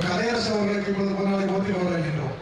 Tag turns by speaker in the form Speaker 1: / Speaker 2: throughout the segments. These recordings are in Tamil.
Speaker 1: கலையரசு அவர்களுக்கு இப்பொழுது முன்னாடி போட்டி வருகின்றோம்.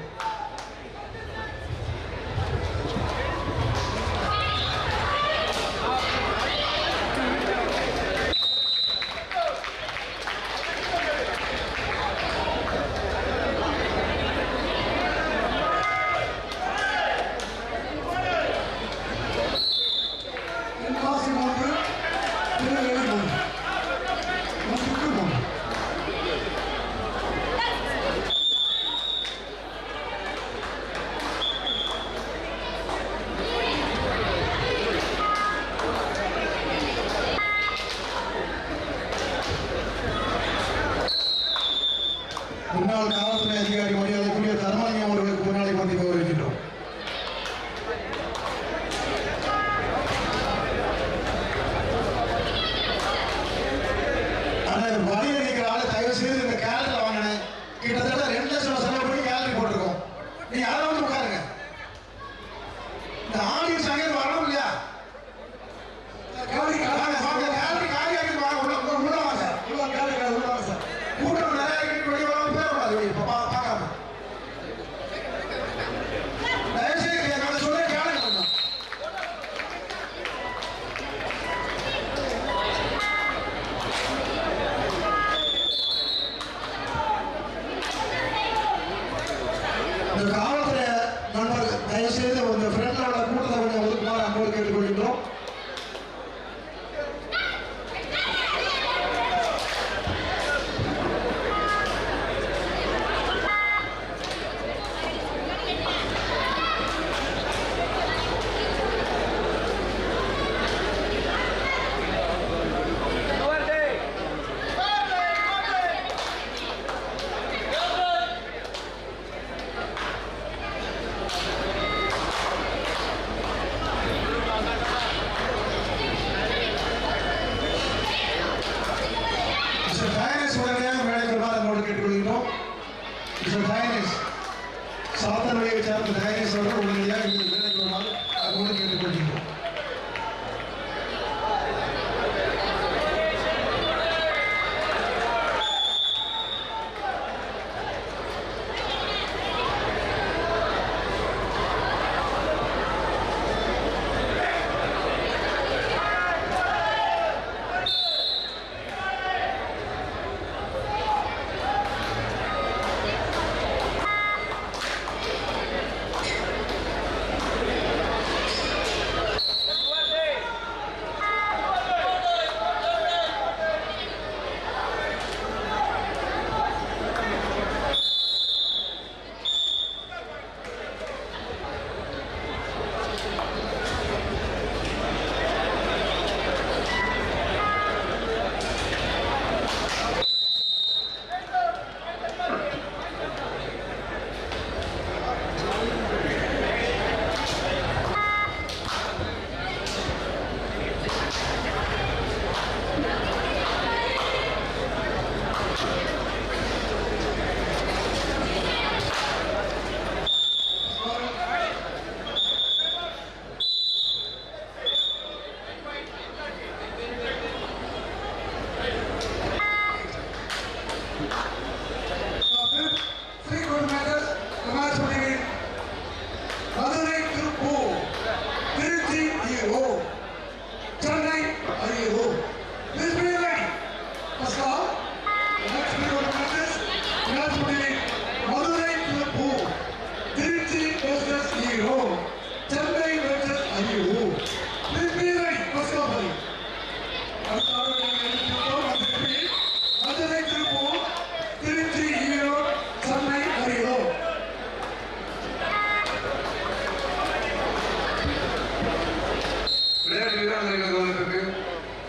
Speaker 1: உடனடியாக இந்த வேலைக்கு வருமாறு அதோடு கேட்டுக்கொள்கின்றோம்.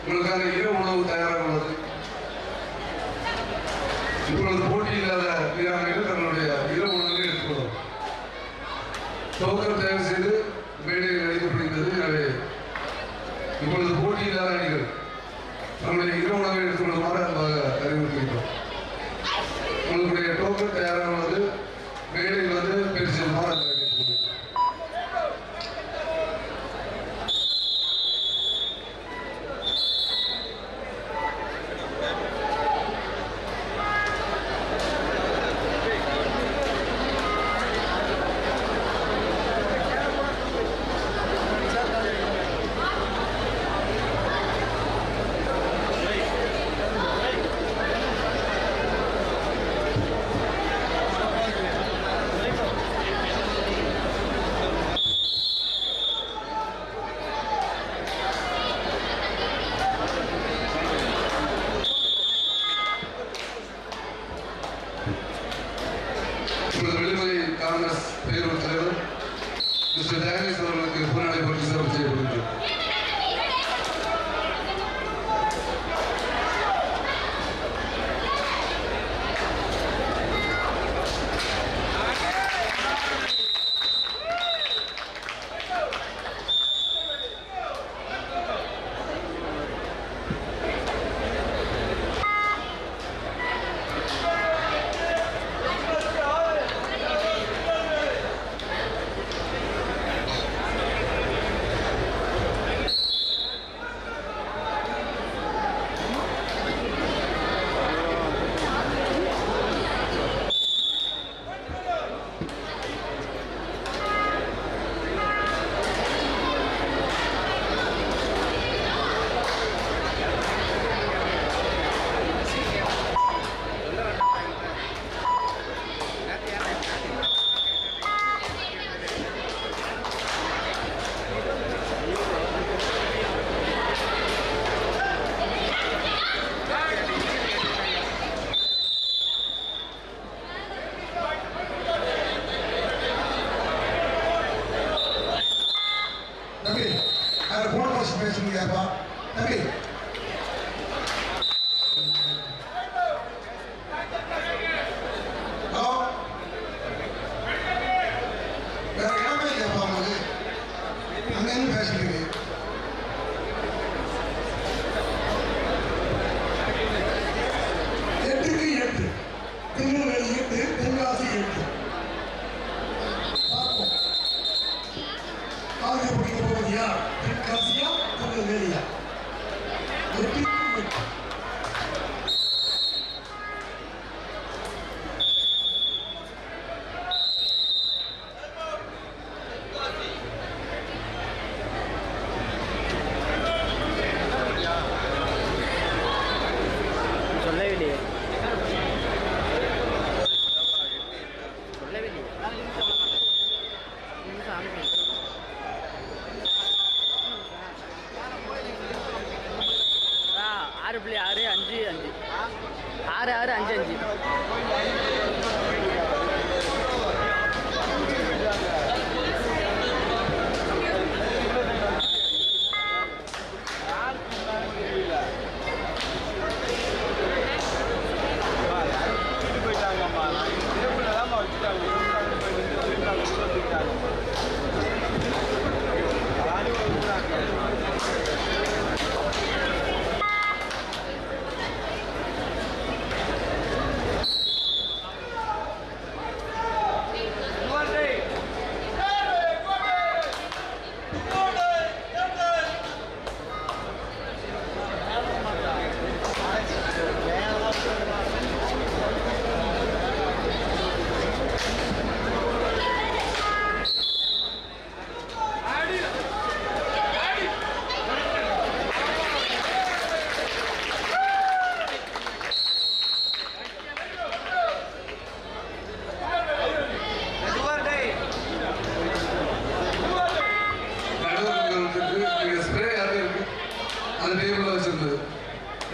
Speaker 1: உங்களுக்கான இரவு உணவு தயாராக உள்ளது. இப்பொழுது போட்டி இல்லாத வீராங்கனைகள் தங்களுடைய இரவு உணவை எடுத்துக்கொள்ளும். டோக்கன் தயார் செய்து மேடையில் அழைக்கப்படுகிறது. எனவே இப்பொழுது போட்டி இல்லாத அணிகள் தங்களுடைய இரவு உணவை எடுத்துக்கொள்ளுமாறு அன்பாக அறிவுறுத்துகின்றோம். உங்களுடைய டோக்கன் தயாராக உள்ளது. மேடையில் வந்து பேசுமாறு காங்கிரஸ் பேரவைத் தலைவர் மிஸ்டர் ஜெகதீஷ் அவர்களுக்கு பொன்னாடை போட்டு சிறப்பு செய்யப்படுகிறது. பேசுறீங்கப்பா தம்பி. ஹலோ, வேற இடமே இல்லையாப்பா உங்களுக்கு? அங்க இருந்து பேசுறீங்க. எட்டுக்கு 8 திருநெல்வேலி 8 தென்காசி 8 பார்ப்போம்.
Speaker 2: காவிரி பிடிக்க போவது யார்? தென்காசியா திருநெல்வேலியா?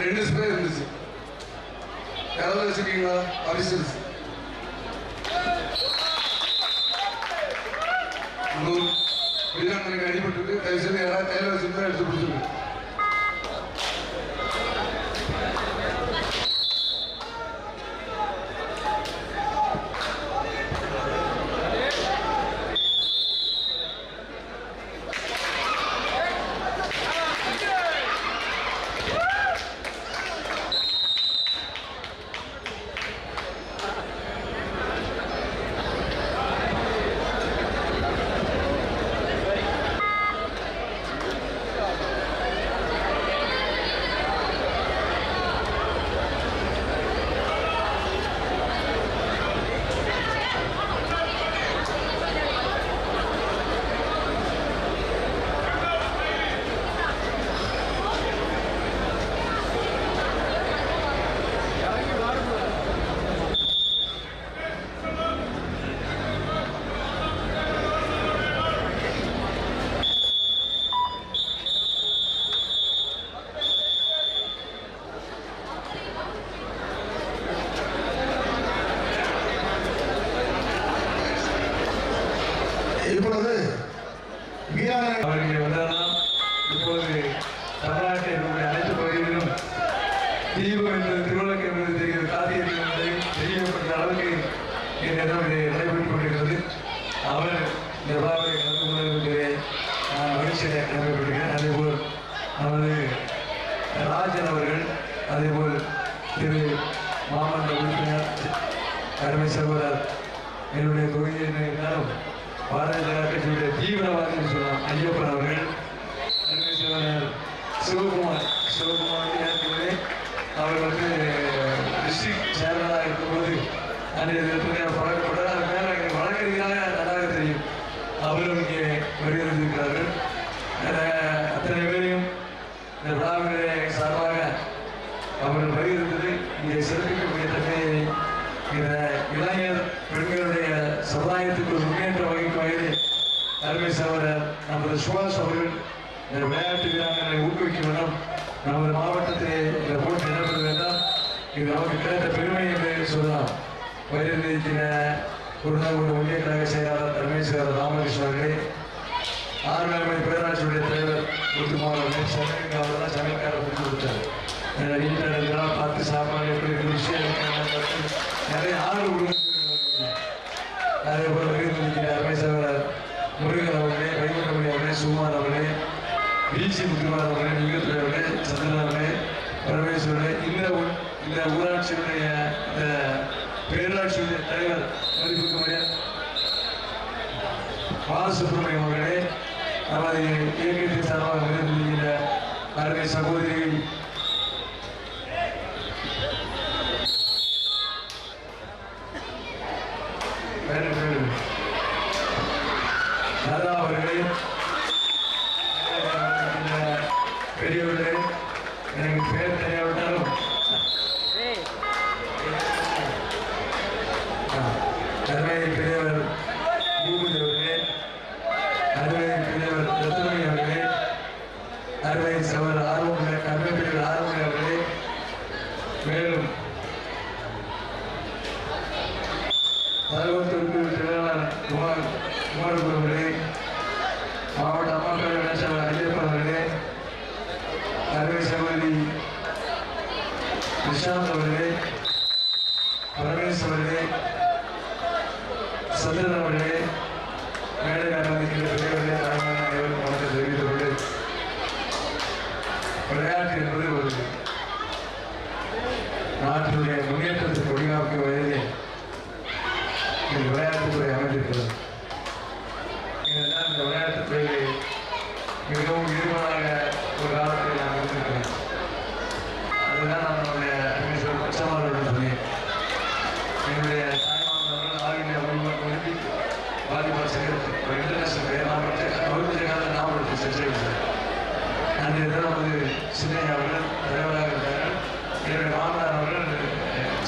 Speaker 1: ரெண்டு ஸ்ப்ரே இருந்துச்சு. யாராவது வச்சிருக்கீங்களா? ஆஃபீஸர்ஸ் வீராங்கனைக்கு அடிபட்டு தயவு செய்து யாராவது கையில் வச்சிருந்தா எடுத்து கொடுத்துருங்க. இப்பொழுது அவர்கள் வந்தாலும் இப்போது தமிழ்நாட்டில் இருக்கக்கூடிய அனைத்து பகுதிகளிலும் தீபம் என்பது திருவிளக்கு என்பது தெரிகிறது, காத்தியத்தில் என்பதை தெரியப்படுத்த அளவுக்கு என்னிடம் இதை நடைபெற்றுக் கொண்டிருக்கிறது. அவர் இந்த விழாவை கலந்து கொண்டிருக்கிறே நான் மகிழ்ச்சியை நடைபெற்றிருக்கிறேன். அதேபோல் நமது ராஜன் அவர்கள், அதேபோல் திரு மாமன்ற உறுப்பினர் அருமை சகோதரர் என்னுடைய தொகுதியினரும் பாரதிய ஜனதா கட்சியுடைய தீவிரவாதி சொல்லலாம் ஐயப்பன் அவர்கள், அருமை சகோதரர் சிவகுமார் அவர் டிஸ்ட்ரிக்ட் சேர்மனாக இருக்கும்போது அன்றைய பழக்கப்பட்ட அது மேலே எனக்கு வழக்கறிஞராக நன்றாக தெரியும். அவரும் இங்கே வருகிறார்கள். அத்தனை பேரையும் இந்த விழாவிலே சார்பாக அவர்கள் வருகிறது இங்கே சிறப்பிக்கக்கூடிய தன்மையை இந்த இளைஞர் பெண்களுடைய சமுதாயத்துக்கு ஒரு முன்னேற்றம் வகிக்கும் வகையில் அருமை சகோதரர் நமது சுபாஷ் அவர்கள் இந்த விளையாட்டு வீராங்கனை ஊக்குவிக்க வேண்டும். நமது மாவட்டத்தில் இந்த போட்டி நடைபெற வேண்டாம். இது நமக்கு கிடைத்த பெருமை என்று சொல்லலாம். வைரந்திருக்கிற குருநாகூர் ஒன்றிய கழக செயலாளர் அருமை சகோதரர் ராமகிருஷ்ணன் அவர்களே, ஆறுமலை பேராட்சியுடைய தலைவர் முத்துமார் அவர்களே, சமையல் அவர்தான் சமையல்கார கொடுத்து கொடுத்தார். வீட்டில் பார்த்து சாப்பாடு எப்படி இருக்கு விஷயம் நிறைய ஆறு கொடுக்க. அதே போல வைரந்திருக்கிற அருமை சகோதரர் முருகன் அவர்களே, வைகுண்டமணி அவர்களே, சுகுமார் அவர்களே, பிசி முத்துமார் அவர்களே, லிங்கத்துறை அவர்களே, சந்திரன் அவர்களே, பரமேஸ்வரர்களே, இந்த ஊராட்சியுடைய இந்த பேரூராட்சியுடைய தலைவர் மதிப்புக்குரிய பாலசுப்ரமணியம் அவர்களே,
Speaker 3: நமது இயக்கத்தின் சார்பாக விருதுகிற அருமை சகோதரி தாதா அவர்களே, பெரியவர்களே, எனக்கு பேர் தெரியாவிட்டாலும் அருமை பெரியவர் பூபதி அவர்களே, அருமை பெரியவர் ரத்னமணி அவர்களே, அருமை சவர் அருமை பெரியவர் ஆர்வமணி அவர்களே, மேலும் தகவத்திற்கு செயலாளர் குமார் அவர்களே, மாவட்ட அம்மாக்கள் இணைச்சவர் ஐயப்பன் அவர்களே, அருமை சகோதரி நிஷாந்த் அவர்களே, பரமேஷ் அவர்களே, சந்திரன் அவர்களே, மேடை அனுமதிக்கிற பெரியவர்களே, தாய்மான அனைவரும் வணக்கம் தெரிவித்துக் கொண்டு, விளையாட்டு என்பது ஒரு நாட்டினுடைய முன்னேற்றத்தை கொடிகாக்கும் வயதிலே இந்த விளையாட்டுத்துறை அமைந்திருக்கிறது. இந்த விளையாட்டுத்துறையை மிகவும் ஈடுபாடாக ஒரு காலத்தில் நான் இருந்திருக்கிறேன். அதுதான் நம்மளுடைய பச்சமாரோட சொன்னேன். என்னுடைய தாய்மாமன் ஆல் இந்தியா ஒலிம்பிக் வாலிபால் செய்கிறது இன்டர்நேஷனல் காலத்தில் நாமத்தை சென்றிருக்கிறார். அந்த இதில் நமது சின்னையா அவர்கள் தலைவராக இருந்தார்கள். என்னுடைய மாமனார் அவர்கள்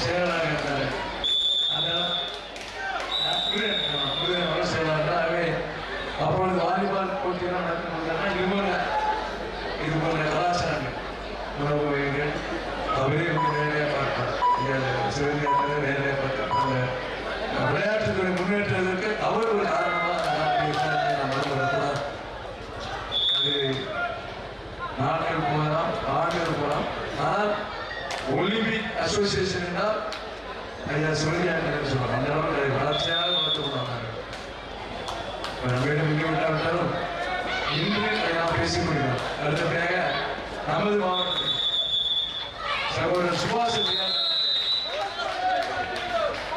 Speaker 3: செயலராக இருந்தார். அதனால் புதிய செயலாளர். ஆகவே அப்பொழுது வாலிபால் போட்டியெல்லாம் நடத்தினா இது போன்ற கலாச்சாரங்கள் உணவு வகைகள் அவரே நேரடியாக பார்ப்பார். சிவந்தியாளர் நேரடியாக பார்த்தார். அந்த விளையாட்டுத்துறை முன்னேற்றத்திற்கு அவர் ஒரு காரணமாக நாம் வரக்கூடாது. அது நாட்கள் போகலாம், ஆண்டுகள் போகலாம். ஆனால் ஒலிம்பிக் அசோசியேஷன் என்றால் ஐயா சிவந்தியாளர் சொல்லுவாங்க. அந்த அளவுக்கு வளர்ச்சியாக வளர்த்துக்கொண்டாங்க. நம்மிடம் இங்கே விட்டாவிட்டாலும் இன்று நாம் பேசிக் கொள்கிறோம். அடுத்தபடியாக நமது மாவட்டத்தில் சகோதரர் சுபாஷ்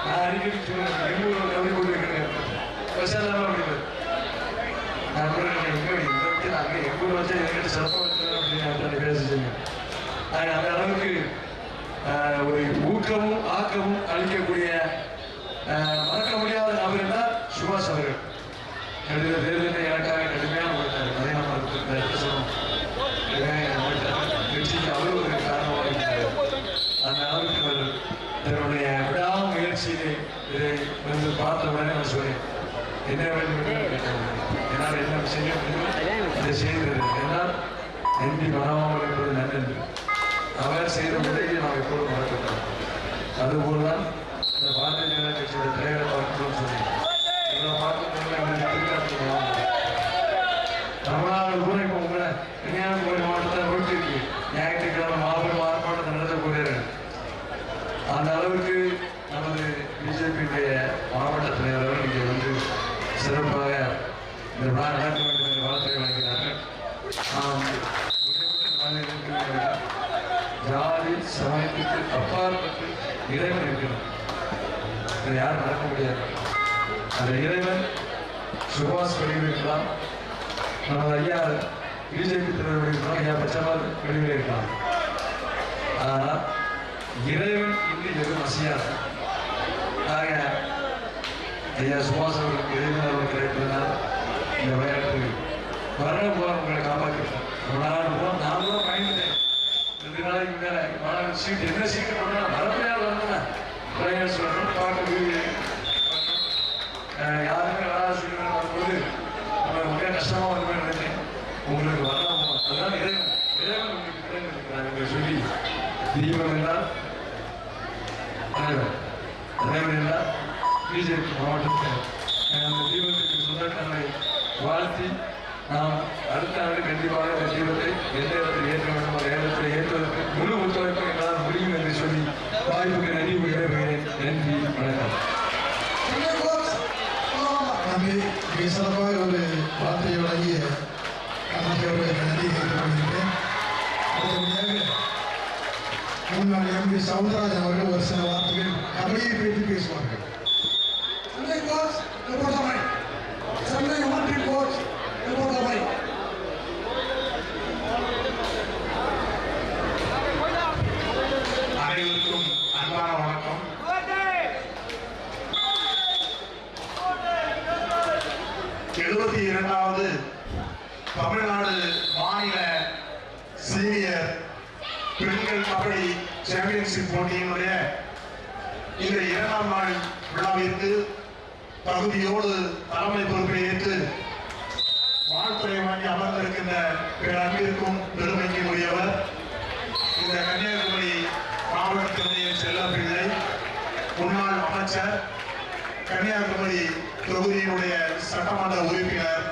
Speaker 3: நான் அடிக்கடி சொல்லுவேன். எங்கூர் கவனி கொண்டிருக்கிறேன். பிரசாதமாக அப்படிங்கிறது நான் இங்கே அங்கே எங்கூர் வச்சா எங்கிட்ட சிறப்பாக வச்சுருக்கேன் அப்படின்னு பேசிச்சுங்க. அந்த அளவுக்கு ஒரு ஊக்கமும் ஆக்கமும் அளிக்கக்கூடிய மறக்க முடியாத நபர் என்றால் சுபாஷ் அவர்கள். தேர்தலில் எனக்காக கடுமையாக கொடுத்தார். அதை நம்ம சொல்லணும். வெற்றிக்கு அவர் ஒரு காரணமாக இருக்கிறார். அந்த அளவுக்கு அவர் தன்னுடைய விடாம முயற்சியிலே இதை வந்து பார்த்த உடனே நான் சொன்னேன், என்ன வேண்டும் என்று கேட்டேன். என்னால் என்ன செய்ய முடியும் இதை செய்தது. என்னால் நன்றி மறவாமல் என்பது நன்றென்று அவர் செய்த உதவியை நாம் எப்போதும் மறக்கக்கூடாது. அதுபோல்தான் இந்த பாரதிய ஜனதா கட்சியுடைய தலைவரை பார்க்கணும்னு சொன்னேன். தமிழ்நாடு கூட இப்போ உங்களை கன்னியாகுமரி மாவட்டத்தில் போயிட்டு ஞாயிற்றுக்கிழமை மாபெரும் ஆர்ப்பாட்டம் நடத்தக்கூடியவர்கள். அந்த அளவுக்கு நமது பிஜேபியுடைய மாவட்ட தலைவர்கள் இங்கே வந்து சிறப்பாக இந்த விழா நடக்க வேண்டும் என்ற வார்த்தையை வழங்கினார்கள். ஜாதி சமயத்துக்கு அப்பாற்பட்டு இறைவன் இருக்கிறார். இதை யாரும் நடக்க முடியாது. அந்த இறைவன் சுபாஷ் வடிவில் இருக்கலாம், நமது ஐயா பிஜேபி தலைவர் இருக்கலாம், ஐயா பச்சமால் வடிவில் இருக்கலாம். ஆனால் இறைவன் இன்று எதுவும் அசையாது. ஆக ஐயா சுபாஷ் அவர்களுக்கு இறைவன் அவர்கள் கிடைப்பதனால் இந்த விளையாட்டு வரண போகிறோம் உங்களை காப்பாற்றிருக்கோம். ரொம்ப நாள் போகிறோம். நான் கூட பயந்துட்டேன். 2 நாளைக்கு மேலே மாணவன் சீட்டு என்ன சீட்டு பண்ணால் மரப்பையால் வரணும்னா விளையாட்டு சொல்லணும் பார்க்க யாருமே வராது சொல்லணும். வரும்போது நம்ம மிக கஷ்டமாக வந்து நினைச்சேன். உங்களுக்கு வரலாம். அதுதான் இறைவன் உங்களுக்கு திறன் இருக்கிறார் என்று சொல்லி தீபம் என்றால் தலைவர் என்றால் பிஜேபி மாவட்டத்தில் அந்த தீபத்திற்கு சொந்தக்காரரை வாழ்த்தி நாம் அடுத்த ஆண்டு கண்டிப்பாக இந்த தீபத்தை எந்த இடத்தில் ஏற்ற வேண்டும் அந்த இடத்தில் ஏற்றுவதற்கு முழு ஒத்துழைப்பு எங்களால் முடியும் என்று சொல்லி வாய்ப்புக்கு நன்றி விடைபெறுகிறேன். நன்றி, வணக்கம்.
Speaker 2: நன்றி. மிக சிறப்பாக ஒரு வார்த்தையை வழங்கிய அவர்களுக்கு நன்றி கேட்டுக்கொள்கிறேன். அடுத்தபடியாக முன்னாள் எம்பி சவுந்தரராஜன் அவர்கள் ஒரு சில வார்த்தைகள் கபடியை பற்றி பேசுவார்கள். Sunday coach, report the mic. Sunday one coach, report the mic. Tamil Nadu மாநில சீனியர் பெண்கள் கபடி சாம்பியன்ஷிப் போட்டியினுடைய இந்த 2ஆம் நாள் விழாவிற்கு தகுதியோடு தலைமை பொறுப்பை ஏற்று வாழ்த்துறை வாங்கி அமர்ந்திருக்கின்ற பேரன்பிற்கும் பெருமைக்கும் உரியவர் இந்த கன்னியாகுமரி மாவட்டத்தினுடைய செல்லப்பிள்ளை முன்னாள் அமைச்சர் கன்னியாகுமரி தொகுதியினுடைய சட்டமன்ற உறுப்பினர்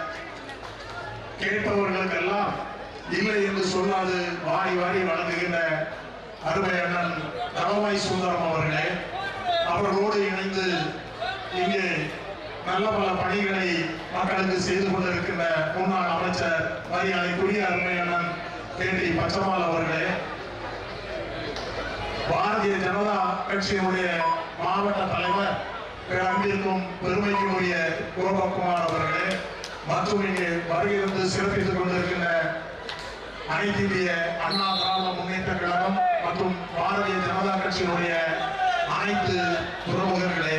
Speaker 2: கேட்பவர்களுக்கெல்லாம் இல்லை என்று சொல்லாது வாரி வாரி வழங்குகின்ற அருமை அண்ணன் தவமாய் சுந்தரம் அவர்களே, அவர்களோடு இணைந்து இங்கே நல்ல பல பணிகளை மக்களுக்கு செய்து கொண்டிருக்கின்ற முன்னாள் அமைச்சர் மரியாதைக்குரிய அருமை அண்ணன் கேடி பச்சமால் அவர்களே, பாரதிய ஜனதா கட்சியினுடைய மாவட்ட தலைவர் அன்பிற்கும் பெருமைக்கும் உரிய கோபகுமார் அவர்களே, மற்றும் இங்கே வருகிறது சிறப்பித்துக் கொண்டிருக்கின்ற அனைத்து இந்திய அண்ணா திராவிட முன்னேற்ற கழகம் மற்றும் பாரதிய ஜனதா கட்சியினுடைய அனைத்து பிரமுகர்களே,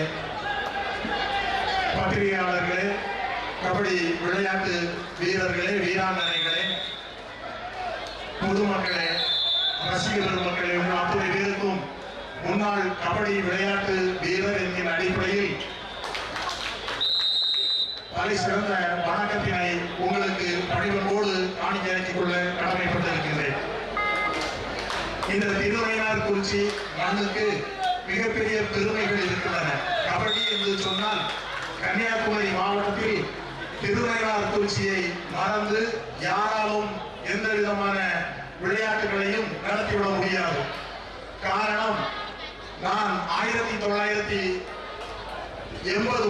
Speaker 2: பத்திரிகையாளர்களே, கபடி விளையாட்டு வீரர்களே, வீராங்கனைகளே, பொதுமக்களே, ரசிக பெருமக்களே, உங்கள் அத்துணை பேருக்கும் முன்னாள் கபடி விளையாட்டு வீரர் என்கிற அடிப்படையில் தலை சிறந்த வணக்கத்தினை உங்களுக்கு பணிவன்போடு காணிக்கையாக்கிக் கொள்ள கடமைப்பட்டிருக்கின்றேன். இந்த திருவையார்குறிச்சி மண்ணுக்கு மிகப்பெரிய பெருமைகள் இருக்கின்றன. கபடி என்று சொன்னால் கன்னியாகுமரி மாவட்டத்தில் திருவையார்குறிச்சியை மறந்து யாராலும் எந்த விதமான விளையாட்டுகளையும் நடத்திவிட முடியாது. காரணம், நான் 1980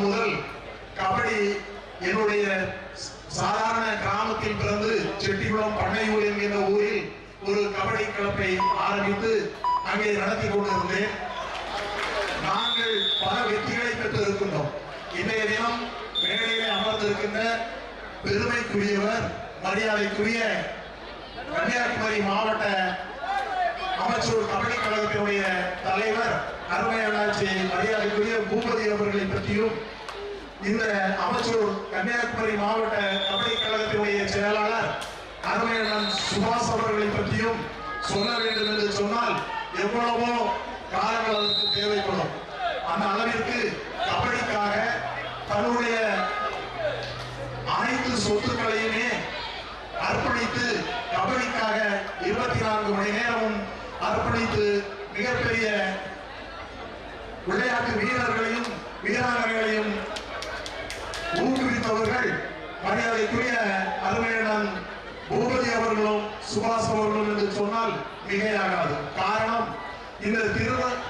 Speaker 2: முதல் கபடி என்னுடைய சாதாரண கிராமத்தில் பிறந்து செட்டிகுளம் பண்ணையூர் என்கின்ற ஊரில் ஒரு கபடி கிளப்பை ஆரம்பித்து அங்கே நடத்தி கொண்டிருந்தேன். நாங்கள் பல வெற்றிகளை பெற்று இருக்கின்றோம். இன்றைய தினம் மேடையிலே அமர்ந்திருக்கின்ற பெருமைக்குரியவர் மரியாதைக்குரிய கன்னியாகுமரி மாவட்ட அமைச்சர் கபடி கழகத்தினுடைய தலைவர் அருமையாட்சி மரியாதைக்குரிய பூபதி அவர்களை பற்றியும், இந்த அமைச்சர் கன்னியாகுமரி மாவட்ட கபடி கழகத்தினுடைய செயலாளர் அருமையண்ணன் சுபாஷ் அவர்களை பற்றியும் சொல்ல வேண்டும் என்று சொன்னால் எவ்வளவோ காலங்கள் அதற்கு தேவைப்படும். அந்த அளவிற்கு கபடிக்காக தன்னுடைய அனைத்து சொத்துக்களையுமே அர்ப்பணித்து கபடிக்காக 24 மணி நேரமும் அர்ப்பணித்து மிகப்பெரிய விளையாட்டு வீரர்களையும் வீராங்கனைகளையும் ஊக்குவித்தவர்கள் மரியாதைக்குரிய அருமையண்ணன் பூபதி அவர்களும் சுபாஷ் அவர்களும் என்று சொன்னால் மிகையாகாது. காரணம், இந்த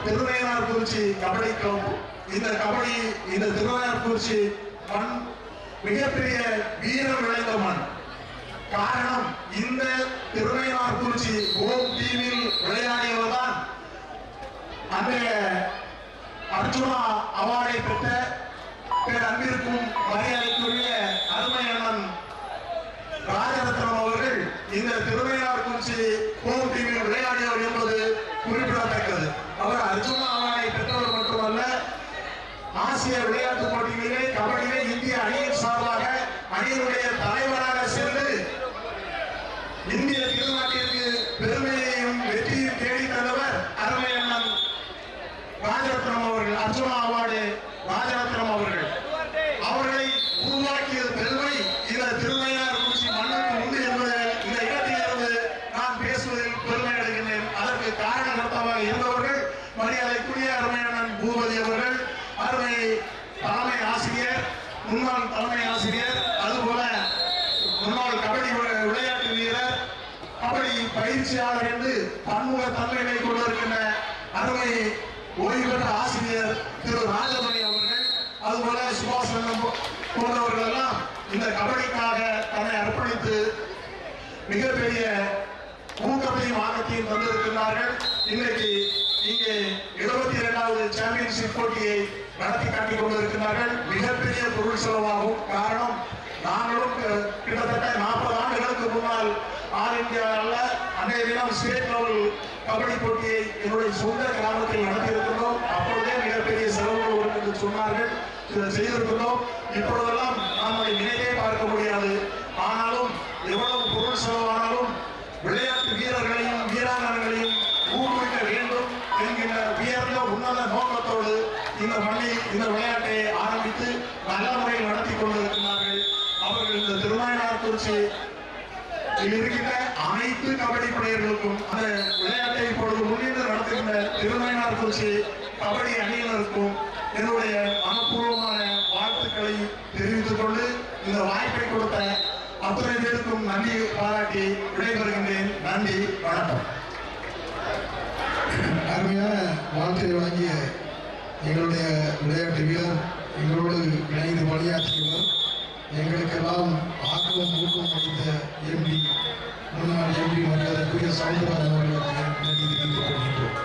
Speaker 2: திருவையார்குறிச்சி கபடி கிளப், இந்த திருவையார்குறிச்சி மண் மிகப்பெரிய வீரம் விளைந்த மண். காரணம், இந்த திருவையார்குறிச்சி ஹோம் டீமில் விளையாடியவர் தான் அன்றைய அர்ஜுனா அவார்டை பெற்ற அன்பிற்கும் மரியாதைக்குரிய அருமை அண்ணன் ராஜரத்னம் அவர்கள் இந்த திருவையார்குறிச்சி ஹோம் டீமில் விளையாடியவர் என்பது குறிப்பிடத்தக்கது. அவர் அர்ஜுனா அவார்டை பெற்றவர் மட்டுமல்ல, ஆசிய விளையாட்டுப் போட்டிகளிலே கபடியிலே இந்திய அணியின் சார்பாக அணியினுடைய தலைவராக சென்று இந்திய திருநாட்டிற்கு பெருமையையும் வெற்றியும் தேடி தந்தவர் அருமை அண்ணன் ராஜரத்னம் அவர்கள். அர்ஜுனா அவார்டு ராஜரத்னம் அவர்கள். அவர்களை உருவாக்கிய பெருமை இந்த திருவையார்குறிச்சி மண்ணுக்கு உண்டு என்பதை இந்த இடத்திலிருந்து நான் பேசுவதில் பெருமை அடைகின்றேன். அதற்கு காரணகர்த்தாவாக இருந்தவர்கள் மரியாதைக்குரிய அருமை அண்ணன் பூபதி அவர்கள், அருமை தலைமை ஆசிரியர், முன்னாள் தலைமை ஆசிரியர், அதுபோல முன்னாள் கபடி விளையாட்டு வீரர், கபடி பயிற்சியாளர் என்று பன்முக தன்மைகளை கொண்டிருக்கின்ற அருமை ஓய்வு பெற்ற ஆசிரியர் திரு ராஜமணி அவர்கள், அதுபோல சுபாஷ் போன்றவர்கள் எல்லாம் இந்த கபடிக்காக தன்னை அர்ப்பணித்து மிகப்பெரிய ஊக்கத்தையும் ஆக்கத்தையும் தந்திருக்கிறார்கள். இன்றைக்கு இங்கே 72வது சாம்பியன்ஷிப் போட்டியை நடத்தி காட்டிக் கொண்டிருக்கிறார்கள். மிகப்பெரிய பொருள் செலவாகும். காரணம், நாங்களும் கிட்டத்தட்ட 40 ஆண்டுகளுக்கு முன்னால் ஆல் இந்தியாவில் அன்றைய தினம் ஸ்டேட் லெவல் கபடி போட்டியை என்னுடைய சொந்த கிராமத்தில் நடத்தியிருக்கிறோம். அப்பொழுதே மிகப்பெரிய செலவுகள் வரும் என்று சொன்னார்கள். இதை செய்திருக்கிறோம். இப்பொழுதெல்லாம் நாம் அதை நினைவே பார்க்க முடியாது. ஆனாலும் எவ்வளவு திருமயனார்குறிச்சி இருக்கின்ற அனைத்து கபடி பிளேயர்களுக்கும் அந்த விளையாட்டை இப்பொழுது முன்னின்று நடத்துகின்ற திருமயனார்குறிச்சி கபடி அணியினருக்கும் என்னுடைய மனப்பூர்வமான வாழ்த்துக்களை தெரிவித்துக் கொண்டு இந்த வாய்ப்பை கொடுத்த அத்தனை பேருக்கும் நன்றி பாராட்டி விடைபெறுகின்றேன். நன்றி, வணக்கம். அருமையான வாழ்த்தை வழங்கிய எங்களுடைய விளையாட்டு வீரர், எங்களோடு இணைந்து பணியாற்றியவர், எங்களுக்கெல்லாம் ஆக்கமும் ஊக்கமும் அளித்த எம்பி, முன்னாள் எம்பி மரியாதைக்குரிய சவுந்தரராஜன் அவர்களுக்கு நன்றி தெரிவித்துக் கொள்கின்றோம்.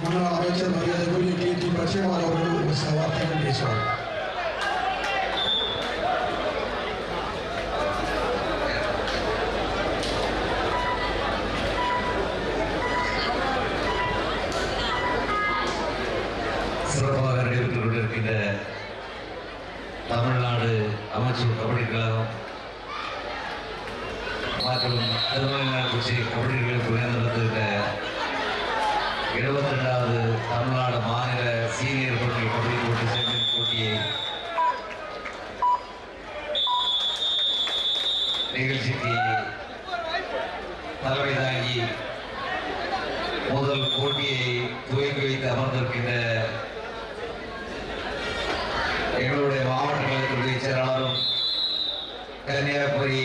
Speaker 2: முன்னாள் அமைச்சர் மரியாதைக்குரிய டி பச்சைமால் அவர்கள் ஒரு சில வார்த்தைகள் பேசுவார்.
Speaker 3: சிறப்பாக நடைபெற்றுக் கொண்டிருக்கின்ற தமிழ்நாடு அமைச்சர் கபடி கழகம் மற்றும் திருமலைக்குறிச்சி கபடி நடத்துகின்ற 72வது தமிழ்நாடு மாநில சீனியர் போட்டி கபடி போட்டி செகண்ட் போட்டியை நிகழ்ச்சிக்கு தலைமை தாங்கி முதல் போட்டியை துவங்கி வைத்து அமர்ந்திருக்கின்ற எங்களுடைய மாவட்ட கழகத்துடைய செயலாளரும் கன்னியாகுமரி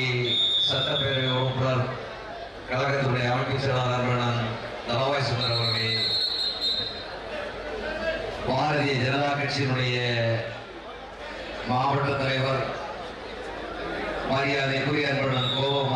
Speaker 3: சட்டப்பேரவை உறுப்பினர் கழகத்துடைய அமைப்பு செயலாளர் தலவாய் சுந்தர் அவர்களே, பாரதிய ஜனதா கட்சியினுடைய மாவட்ட தலைவர் மரியாதைக்குரிய அன்புடன் கோபம்